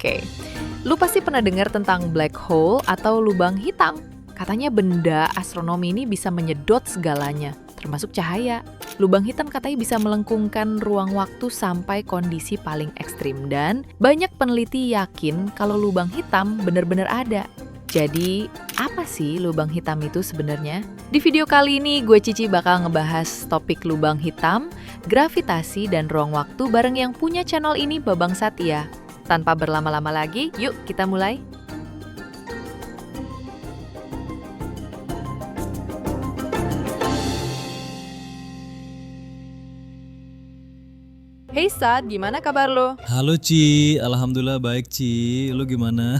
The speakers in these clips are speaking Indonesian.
Oke, lu pasti pernah dengar tentang black hole atau lubang hitam. Katanya benda astronomi ini bisa menyedot segalanya, termasuk cahaya. Lubang hitam katanya bisa melengkungkan ruang waktu sampai kondisi paling ekstrim. Dan banyak peneliti yakin kalau lubang hitam benar-benar ada. Jadi, apa sih lubang hitam itu sebenarnya? Di video kali ini, gue Cici bakal ngebahas topik lubang hitam, gravitasi, dan ruang waktu bareng yang punya channel ini, Babang Satya. Tanpa berlama-lama lagi, yuk kita mulai. Hey Sat, gimana kabar lo? Halo Ci, alhamdulillah baik Ci, lu gimana?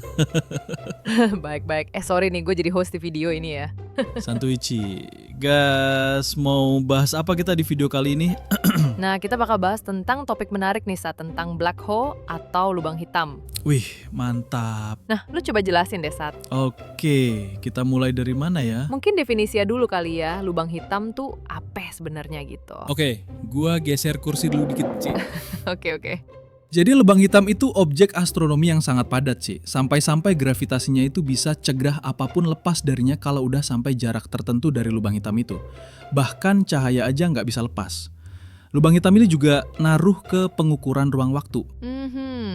Baik-baik. Sorry nih, gue jadi host di video ini ya. Santuy Ci. Gas, mau bahas apa kita di video kali ini? Nah, kita bakal bahas tentang topik menarik nih, Sat, tentang black hole atau lubang hitam. Wih, mantap. Nah, lu coba jelasin deh, Sat. Oke, kita mulai dari mana ya? Mungkin definisinya dulu kali ya, lubang hitam tuh apa sebenarnya gitu. Oke, gua geser kursi dulu dikit Ci. Oke. Jadi lubang hitam itu objek astronomi yang sangat padat Ci. Sampai-sampai gravitasinya itu bisa cegah apapun lepas darinya kalau udah sampai jarak tertentu dari lubang hitam itu. Bahkan cahaya aja nggak bisa lepas. Lubang hitam ini juga naruh ke pengukuran ruang waktu.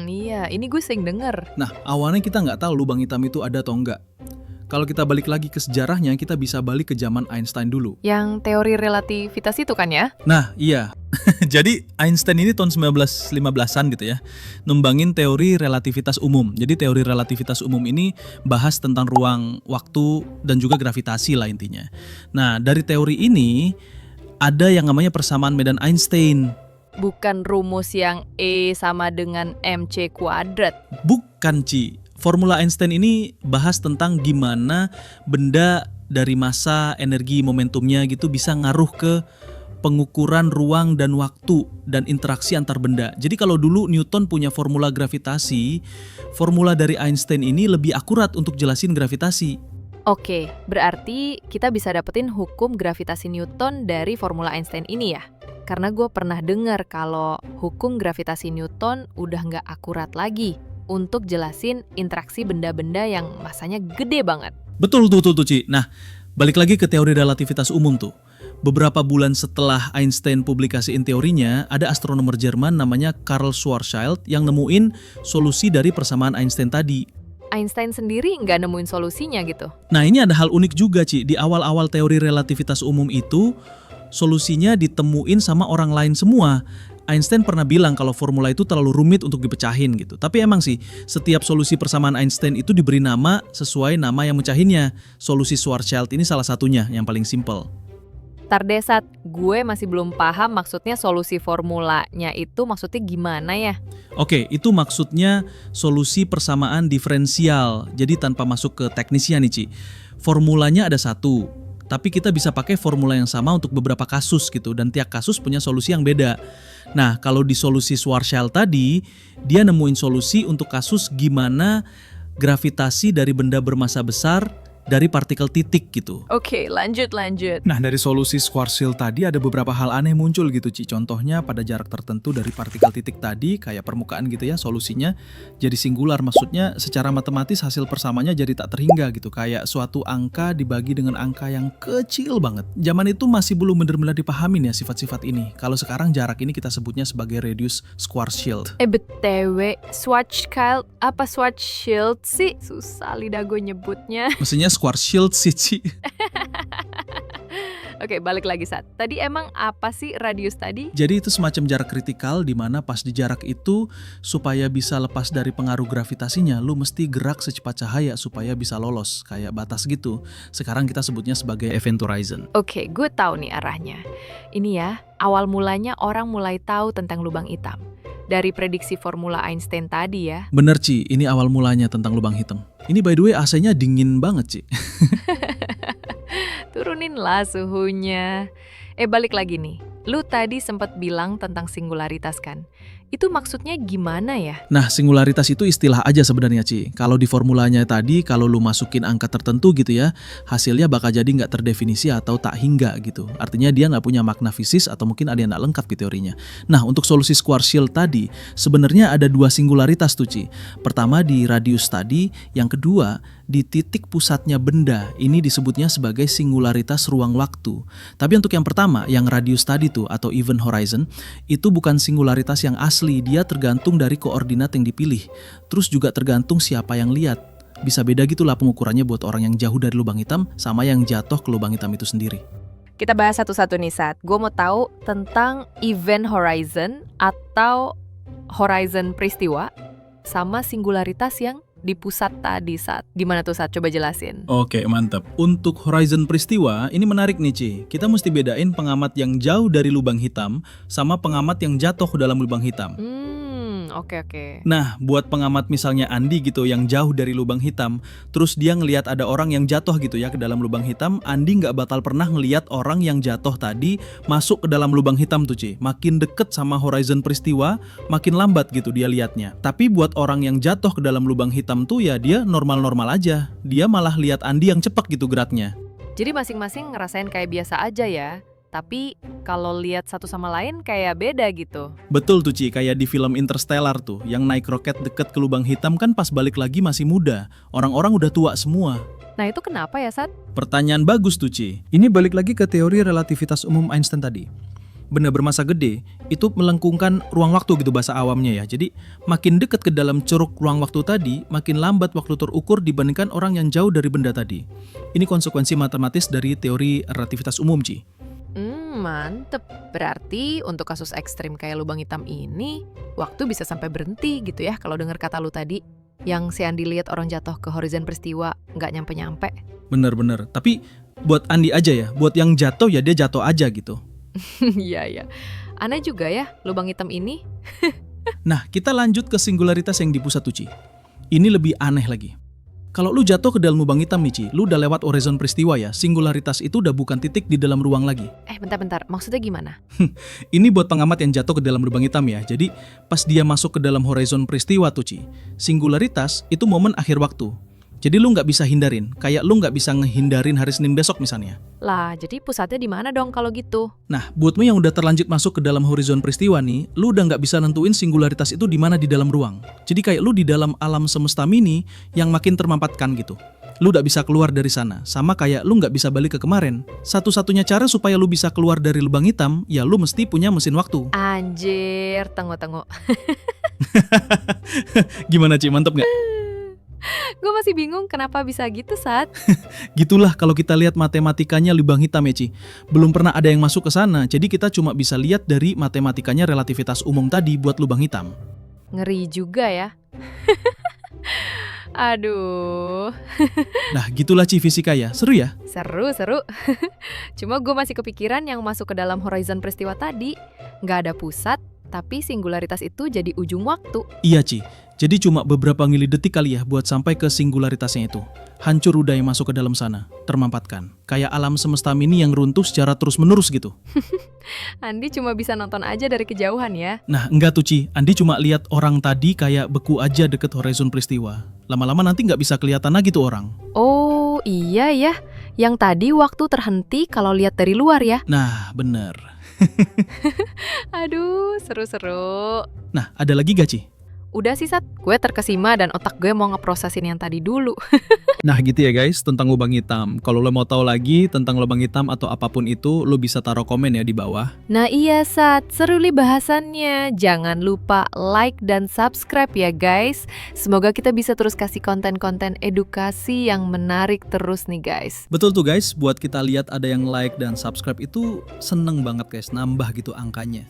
Iya, ini gue sering denger. Nah, awalnya kita nggak tahu lubang hitam itu ada atau enggak. Kalau kita balik lagi ke sejarahnya, kita bisa balik ke zaman Einstein dulu. Yang teori relativitas itu kan ya? Nah, iya. Jadi Einstein ini tahun 1915-an gitu ya, numbangin teori relativitas umum. Jadi teori relativitas umum ini bahas tentang ruang, waktu, dan juga gravitasi lah intinya. Nah, dari teori ini, ada yang namanya persamaan medan Einstein. Bukan rumus yang E sama dengan MC kuadrat. Bukan, Ci. Formula Einstein ini bahas tentang gimana benda dari massa, energi, momentumnya gitu bisa ngaruh ke pengukuran ruang dan waktu dan interaksi antar benda. Jadi kalau dulu Newton punya formula gravitasi, formula dari Einstein ini lebih akurat untuk jelasin gravitasi. Oke, berarti kita bisa dapetin hukum gravitasi Newton dari formula Einstein ini ya? Karena gue pernah dengar kalau hukum gravitasi Newton udah nggak akurat lagi untuk jelasin interaksi benda-benda yang masanya gede banget. Betul tuh Ci. Nah, balik lagi ke teori relativitas umum tuh. Beberapa bulan setelah Einstein publikasiin teorinya, ada astronomer Jerman namanya Karl Schwarzschild yang nemuin solusi dari persamaan Einstein tadi. Einstein sendiri nggak nemuin solusinya gitu. Nah, ini ada hal unik juga, Ci. Di awal-awal teori relativitas umum itu, solusinya ditemuin sama orang lain semua. Einstein pernah bilang kalau formula itu terlalu rumit untuk dipecahin gitu. Tapi emang sih, setiap solusi persamaan Einstein itu diberi nama sesuai nama yang mecahinnya. Solusi Schwarzschild ini salah satunya, yang paling simple. Tardesat, gue masih belum paham maksudnya solusi formulanya itu maksudnya gimana ya? Oke, itu maksudnya solusi persamaan diferensial. Jadi tanpa masuk ke teknisnya nih, Ci. Formulanya ada satu, tapi kita bisa pakai formula yang sama untuk beberapa kasus gitu. Dan tiap kasus punya solusi yang beda. Nah, kalau di solusi Schwarzschild tadi, dia nemuin solusi untuk kasus gimana gravitasi dari benda bermassa besar dari partikel titik gitu. Oke, lanjut. Nah, dari solusi Schwarzschild tadi ada beberapa hal aneh muncul gitu, Ci. Contohnya pada jarak tertentu dari partikel titik tadi, kayak permukaan gitu ya, solusinya jadi singular. Maksudnya secara matematis hasil persamanya jadi tak terhingga gitu. Kayak suatu angka dibagi dengan angka yang kecil banget. Zaman itu masih belum benar-benar dipahamin ya sifat-sifat ini. Kalau sekarang jarak ini kita sebutnya sebagai radius Schwarzschild. BTW, Schwarzschild apa Schwarzschild sih? Susah lidah gue nyebutnya. Mestinya Schwarzschild sih, Ci. Oke, balik lagi Sat. Tadi emang apa sih radius tadi? Jadi itu semacam jarak kritikal di mana pas di jarak itu supaya bisa lepas dari pengaruh gravitasinya, lu mesti gerak secepat cahaya supaya bisa lolos, kayak batas gitu. Sekarang kita sebutnya sebagai event horizon. Oke, gue tahu nih arahnya. Ini ya, awal mulanya orang mulai tahu tentang lubang hitam. Dari prediksi formula Einstein tadi ya. Bener, Ci, ini awal mulanya tentang lubang hitam. Ini by the way AC-nya dingin banget, Ci. Turuninlah suhunya. Balik lagi nih. Lu tadi sempat bilang tentang singularitas kan? Itu maksudnya gimana ya? Nah, singularitas itu istilah aja sebenarnya, Ci. Kalau di formulanya tadi, kalau lu masukin angka tertentu gitu ya, hasilnya bakal jadi nggak terdefinisi atau tak hingga gitu. Artinya dia nggak punya makna fisis atau mungkin ada yang nggak lengkap di teorinya. Nah, untuk solusi Schwarzschild tadi, sebenarnya ada dua singularitas tuh, Ci. Pertama di radius tadi, yang kedua di titik pusatnya benda. Ini disebutnya sebagai singularitas ruang waktu. Tapi untuk yang pertama, yang radius tadi tuh atau event horizon, itu bukan singularitas yang asli, dia tergantung dari koordinat yang dipilih. Terus juga tergantung siapa yang lihat. Bisa beda gitulah pengukurannya buat orang yang jauh dari lubang hitam sama yang jatuh ke lubang hitam itu sendiri. Kita bahas satu-satu nih, Sat. Gue mau tahu tentang event horizon atau horizon peristiwa sama singularitas yang di pusat tadi, Sat. Gimana tuh, Sat? Coba jelasin. Oke, mantap. Untuk horizon peristiwa, ini menarik nih, Ci. Kita mesti bedain pengamat yang jauh dari lubang hitam sama pengamat yang jatuh ke dalam lubang hitam. Oke. Nah, buat pengamat misalnya Andi gitu yang jauh dari lubang hitam, terus dia ngelihat ada orang yang jatuh gitu ya ke dalam lubang hitam, Andi nggak bakal pernah ngelihat orang yang jatuh tadi masuk ke dalam lubang hitam tuh, Ci. Makin deket sama horizon peristiwa, makin lambat gitu dia lihatnya. Tapi buat orang yang jatuh ke dalam lubang hitam tuh ya dia normal-normal aja. Dia malah lihat Andi yang cepat gitu geraknya. Jadi masing-masing ngerasain kayak biasa aja ya. Tapi kalau lihat satu sama lain kayak beda gitu. Betul tuh, Ci, kayak di film Interstellar tuh, yang naik roket deket ke lubang hitam kan pas balik lagi masih muda. Orang-orang udah tua semua. Nah itu kenapa ya, Sat? Pertanyaan bagus tuh, Ci. Ini balik lagi ke teori relativitas umum Einstein tadi. Benda bermasa gede itu melengkungkan ruang waktu gitu bahasa awamnya ya. Jadi makin dekat ke dalam curug ruang waktu tadi, makin lambat waktu terukur dibandingkan orang yang jauh dari benda tadi. Ini konsekuensi matematis dari teori relativitas umum, Ci. Mantep. Berarti untuk kasus ekstrim kayak lubang hitam ini, waktu bisa sampai berhenti gitu ya kalau dengar kata lu tadi. Yang si Andi lihat orang jatuh ke horizon peristiwa nggak nyampe-nyampe. Bener. Tapi buat Andi aja ya, buat yang jatuh ya dia jatuh aja gitu. Iya. Aneh juga ya lubang hitam ini. Nah, kita lanjut ke singularitas yang di pusat tuh, Ci. Ini lebih aneh lagi. Kalau lu jatuh ke dalam lubang hitam nih, Ci, lu udah lewat horizon peristiwa ya, singularitas itu udah bukan titik di dalam ruang lagi. Bentar. Maksudnya gimana? Ini buat pengamat yang jatuh ke dalam lubang hitam ya. Jadi, pas dia masuk ke dalam horizon peristiwa tuh, Ci, singularitas itu momen akhir waktu. Jadi lu nggak bisa hindarin, kayak lu nggak bisa ngehindarin hari Senin besok misalnya. Lah, jadi pusatnya di mana dong kalau gitu? Nah, buatmu yang udah terlanjut masuk ke dalam horizon peristiwa nih, lu udah nggak bisa nentuin singularitas itu di mana di dalam ruang. Jadi kayak lu di dalam alam semesta mini yang makin termampatkan gitu. Lu nggak bisa keluar dari sana, sama kayak lu nggak bisa balik ke kemarin. Satu-satunya cara supaya lu bisa keluar dari lubang hitam, ya lu mesti punya mesin waktu. Anjir, tunggu. Gimana, Ci, mantep nggak? Gue masih bingung kenapa bisa gitu, Sat. Gitulah kalau kita lihat matematikanya lubang hitam ya, Ci. Belum pernah ada yang masuk ke sana, jadi kita cuma bisa lihat dari matematikanya relativitas umum tadi buat lubang hitam. Ngeri juga ya. Aduh. Nah, gitulah, Ci, fisika ya. Seru ya? Seru. Cuma gue masih kepikiran yang masuk ke dalam horizon peristiwa tadi. Nggak ada pusat, tapi singularitas itu jadi ujung waktu. Iya, Ci. Jadi cuma beberapa milidetik kali ya buat sampai ke singularitasnya itu. Hancur udah yang masuk ke dalam sana, termampatkan. Kayak alam semesta mini yang runtuh secara terus-menerus gitu. Andi cuma bisa nonton aja dari kejauhan ya. Nah, enggak tuh, Ci. Andi cuma lihat orang tadi kayak beku aja deket horizon peristiwa. Lama-lama nanti nggak bisa kelihatan lagi tuh orang. Oh, iya ya. Yang tadi waktu terhenti kalau lihat dari luar ya. Nah, bener. Aduh, seru-seru. Nah, ada lagi gak, Ci? Udah sih, Sat. Gue terkesima dan otak gue mau ngeprosesin yang tadi dulu. Nah, gitu ya guys tentang lubang hitam. Kalau lo mau tahu lagi tentang lubang hitam atau apapun itu, lo bisa taruh komen ya di bawah. Nah iya, Sat. Seru nih bahasannya. Jangan lupa like dan subscribe ya guys. Semoga kita bisa terus kasih konten-konten edukasi yang menarik terus nih guys. Betul tuh guys, buat kita lihat ada yang like dan subscribe itu seneng banget guys, nambah gitu angkanya.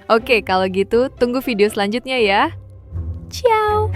Oke, kalau gitu tunggu video selanjutnya ya. Ciao!